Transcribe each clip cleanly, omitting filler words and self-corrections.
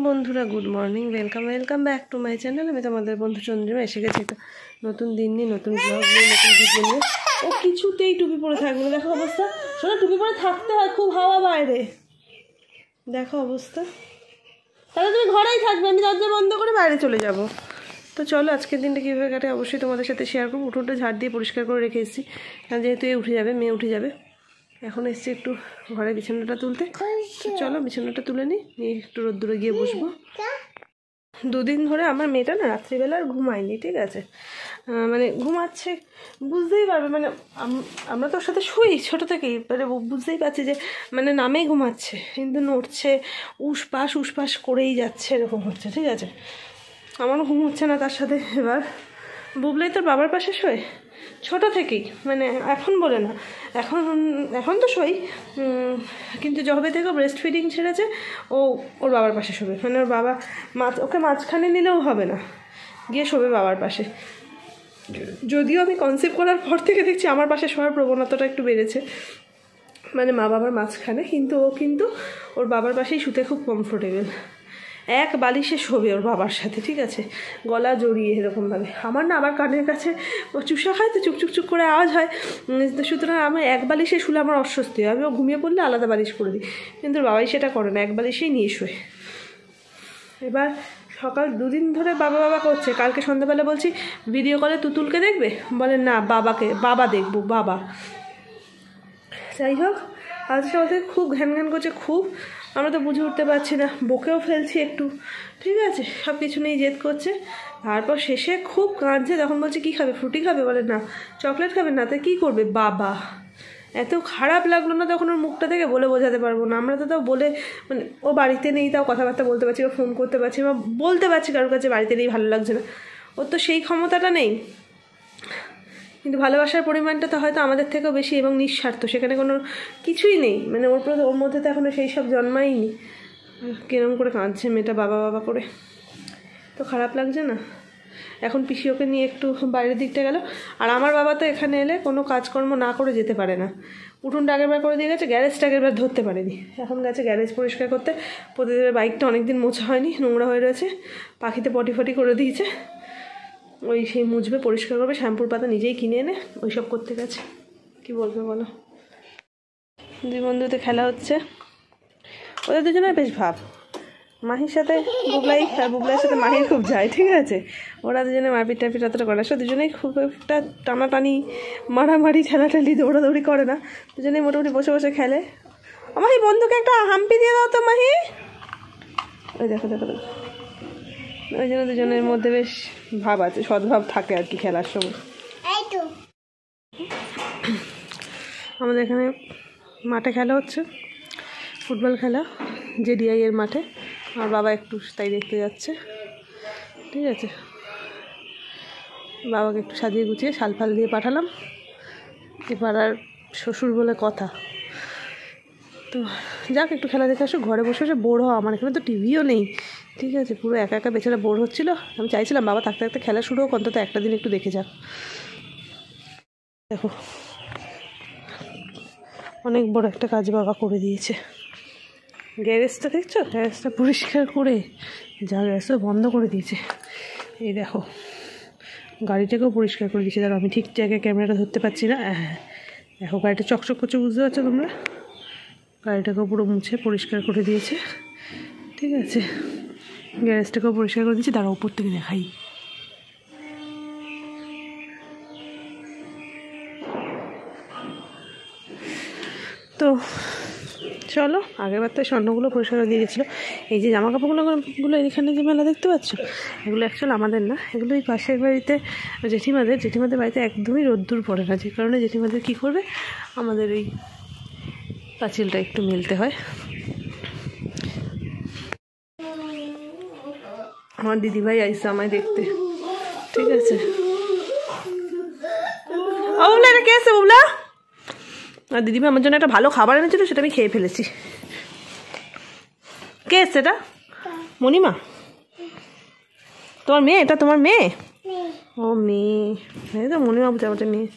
বন্ধুরা good morning, welcome back to my channel. আমি তোমাদের বন্ধু চন্দ্রিমা এসে গেছি একটা নতুন দিন নিয়ে, নতুন ব্লগ নিয়ে, নতুন ভিডিও নিয়ে। ও কিছুতেই টুপি পরে থাকবে না, দেখো অবস্থা। শোনো, টুপি পরে থাকতে হয়, খুব হাওয়া বাইরে, দেখো অবস্থা। তাহলে তুমি ঘরেই থাকবে, আমি দরজা বন্ধ করে বাইরে চলে যাব। তো চলো আজকের দিনটা কীভাবে কাটে অবশ্যই তোমাদের সাথে শেয়ার করবো। উঠোনটা ঝাড় দিয়ে পরিষ্কার করে রেখে এসেছি, কারণ যেহেতু এ উঠে যাবে, মেয়ে উঠে যাবে। এখন এসছি একটু ঘরে বিছানাটা তুলতে। চলো বিছানাটা তুলে নিই, একটু রোদ্দুরে গিয়ে বসবো। দুদিন ধরে আমার মেয়েটা না রাত্রিবেলা আর ঘুমায়নি, ঠিক আছে, মানে ঘুমাচ্ছে, বুঝতেই পারবে, মানে আমরা তো ওর সাথে শুই ছোটো থেকেই, মানে বুঝতেই পারছি যে মানে নামেই ঘুমাচ্ছে, কিন্তু নড়ছে, উসপাস করেই যাচ্ছে, এরকম হচ্ছে, ঠিক আছে। আমারও ঘুম হচ্ছে না তার সাথে। এবার বুবলাই তোর বাবার পাশে শোয় ছোটো থেকেই, মানে এখন বলে না, এখন তো শোই, কিন্তু যবে থেকে ব্রেস্ট ফিডিং ছেড়েছে ও ওর বাবার পাশে শোবে, মানে ওর বাবা ওকে মাঝখানে নিলেও হবে না, গিয়ে শোবে বাবার পাশে। যদিও আমি কনসিভ করার পর থেকে দেখছি আমার পাশে শোয়ার প্রবণতাটা একটু বেড়েছে, মানে মা বাবার মাঝখানে, কিন্তু ও কিন্তু ওর বাবার পাশেই শুতে খুব কমফোর্টেবল। এক বালিশে শোবে ওর বাবার সাথে, ঠিক আছে, গলা জড়িয়ে এরকমভাবে। আমার না, আমার কানের কাছে ও চুষা খায় তো চুকচুক করে আওয়াজ হয়, সুতরাং আমি এক বালিশে শুলে আমার অস্বস্তি হয়, আমি ও ঘুমিয়ে পড়লে আলাদা বালিশ করে দিই, কিন্তু বাবাই সেটা করে না, এক বালিশেই নিয়ে শোয়। এবার সকাল দুদিন ধরে বাবা করছে, কালকে সন্ধ্যাবেলা বলছি ভিডিও কলে তুতুলকে দেখবে, বলে না বাবা দেখবো বাবা। যাই হোক, আজকে আমাদের খুব ঘ্যান করছে, খুব, আমরা তো বুঝে উঠতে পারছি না, বকেও ফেলছি একটু, ঠিক আছে, সব কিছু নিয়ে জেদ করছে। তারপর শেষে খুব কাঁদছে, তখন বলছে কী খাবে, ফ্রুটি খাবে, বলে না চকলেট খাবে, না তো কী করবে বাবা। এত খারাপ লাগলো না তখন ওর মুখটা থেকে, বলে বোঝাতে পারবো না। আমরা তো তাও বলে, মানে ও বাড়িতে নেই তাও কথাবার্তা বলতে পারছি, ও ফোন করতে পারছি বা বলতে পারছি কারোর কাছে বাড়িতে নেই, ভালো লাগছে না, ওর তো সেই ক্ষমতাটা নেই। কিন্তু ভালোবাসার পরিমাণটা তো হয়তো আমাদের থেকেও বেশি এবং নিঃস্বার্থ, সেখানে কোনো কিছুই নেই, মানে ওর মধ্যে তো এখনও সেই সব জন্মায়নি। কিরম করে কাঁদছে মেয়েটা বাবা করে, তো খারাপ লাগছে না। এখন পিসি ওকে নিয়ে একটু বাইরের দিকটা গেল, আর আমার বাবা তো এখানে এলে কোনো কাজকর্ম না করে যেতে পারে না। উঠোনটা আগেরবার করে দিয়ে গেছে, গ্যারেজটা আগেরবার ধরতে পারেনি, এখন গেছে গ্যারেজ পরিষ্কার করতে। প্রতিদিনের বাইকটা অনেকদিন মোছা হয়নি, নোংরা হয়ে রয়েছে, পাখিতে পটি করে দিয়েছে, ওই সেই মুছবে, পরিষ্কার করবে, শ্যাম্পুর পাতা নিজেই কিনে এনে ওই সব করতে গেছে। কি বলবে বলো। দুই বন্ধুতে খেলা হচ্ছে, ওদের দুজনের বেশ ভাব, মাহির সাথে বুবলাই আর বুবলাইয়ের সাথে মাহির খুব যায়, ঠিক আছে। ওরা দুজনে মারপিট অতটা করে না, সে দুজনেই খুব একটা টানাটানি মারামারি ঠেলাঠেলি দৌড়াদৌড়ি করে না, দুজনেই মোটামুটি বসে খেলে। মাহি বন্ধুকে একটা হাম্পি দিয়ে দাও তো মাহি, ওই দেখো ওই জন্য দুজনের মধ্যে বেশ ভাব আছে, সদ্ভাব থাকে আর কি খেলার সময়। আমাদের এখানে মাঠে খেলা হচ্ছে, ফুটবল খেলা, জেডিআই এর মাঠে। আর বাবা একটু তাই দেখতে যাচ্ছে, ঠিক আছে। বাবাকে একটু সাজিয়ে গুছিয়ে শাল দিয়ে পাঠালাম, এবার আর শ্বশুর বলে কথা, তো যাক একটু খেলা দেখে আসো। ঘরে বসে বোর হওয়া, আমার এখানে তো টিভিও নেই, ঠিক আছে, পুরো একা বেচারা বোর হচ্ছিলো। আমি চাইছিলাম বাবা থাকতে খেলা শুরু হোক, অন্তত একটা দিন একটু দেখে যাক। দেখো অনেক বড় একটা কাজ বাবা করে দিয়েছে। গ্যারেজটা দেখছো, গ্যারেজটা পরিষ্কার করে যা গ্যাসও বন্ধ করে দিয়েছে। এই দেখো গাড়িটাকেও পরিষ্কার করে দিয়েছে, দেখো আমি ঠিক জায়গায় ক্যামেরাটা ধরতে পারছি না, হ্যাঁ দেখো গাড়িটা চকচক করছে, বুঝতে পারছো তোমরা, গাড়িটাকেও পুরো মুছে পরিষ্কার করে দিয়েছে, ঠিক আছে। গ্যারেজটাকেও পরিষ্কার করে দিয়েছি, তার উপর থেকে দেখাই। তো চলো, আগেরবার তো স্বর্ণগুলো পরিষ্কার করে দিয়ে গেছিলো। এই যে জামা কাপড়গুলো এখানে যে মেলা দেখতে পাচ্ছ, এগুলো অ্যাকচুয়ালি আমাদের না, এগুলো এই পাশের বাড়িতে জেঠিমাদের বাড়িতে একদমই রোদ্দুর পড়ে না, যে কারণে জেঠিমাদের কী করবে, আমাদের এই পাঁচিলটা একটু মেলতে হয়। আমার দিদিভাই আইসা আমায় দেখতে, ঠিক আছে। ও বুবলা, এটা কে আছে বুবলা? আর দিদিভাই আমার জন্য একটা ভালো খাবার এনেছিল, সেটা আমি খেয়ে ফেলেছি। কে এসছে এটা? মণিমা? তোমার মেয়ে? এটা তোমার মেয়ে? ও মেয়ে, এই তো মণিমা বুঝে আমাদের মেয়ে।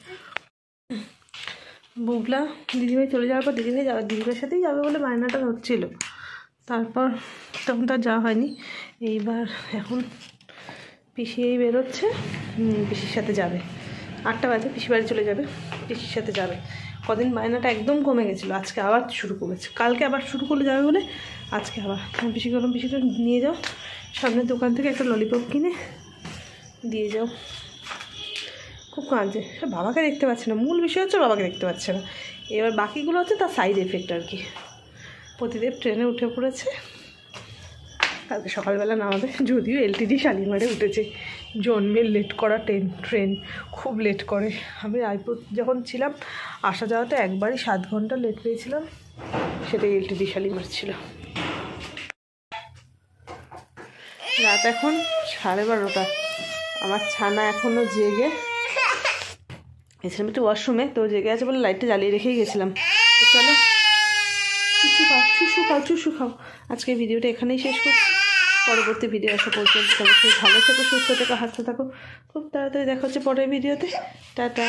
বুবলা দিদিভাই চলে যাওয়ার পর দিদিভাইয়ের সাথেই যাবে বলে বায়নাটা হচ্ছিল, তারপর তখন তো আর যাওয়া হয়নি। এইবার এখন পিসিই বেরোচ্ছে, পিসির সাথে যাবে। 8টা বাজে পিসি বাড়ি চলে যাবে, পিসির সাথে যাবে। কদিন বায়নাটা একদম কমে গেছিলো, আজকে আবার শুরু করেছে। কালকে আবার শুরু করলে যাবে বলে আজকে আবার। পিসি গরম, পিসিটা নিয়ে যাও সামনের দোকান থেকে একটা ললিপপ কিনে দিয়ে যাও। খুব কাঁদছে, বাবাকে দেখতে পাচ্ছে না, মূল বিষয় হচ্ছে বাবাকে দেখতে পাচ্ছে না। এবার বাকিগুলো হচ্ছে তার সাইড এফেক্ট আর কি। প্রতিদেব ট্রেনে উঠে পড়েছে, কালকে সকালবেলা নামাবে। যদিও এলটিডি শালিমারে উঠেছে, জন্মের লেট করা ট্রেন খুব লেট করে। আমি রায়পুর যখন ছিলাম আসা যাওয়াতে একবারই 7 ঘন্টা লেট পেয়েছিলাম, সেটাই এলটিডি শালিমার ছিল। রাত এখন 12:30। আমার ছানা এখনও জেগে, এসেছিলাম একটু ওয়াশরুমে, তো জেগে আছে বলে লাইটটা জ্বালিয়ে রেখেই গেছিলাম। তো চলো চুষু খাও। আজকে ভিডিওটা এখানেই শেষ করছি। পরবর্তী ভিডিও আসা পর্যন্ত অবশ্যই ভালো থেকো, সুস্থ থেকো, হাসতে থাকো। খুব তাড়াতাড়ি দেখা হচ্ছে পরের ভিডিওতে। টাটা।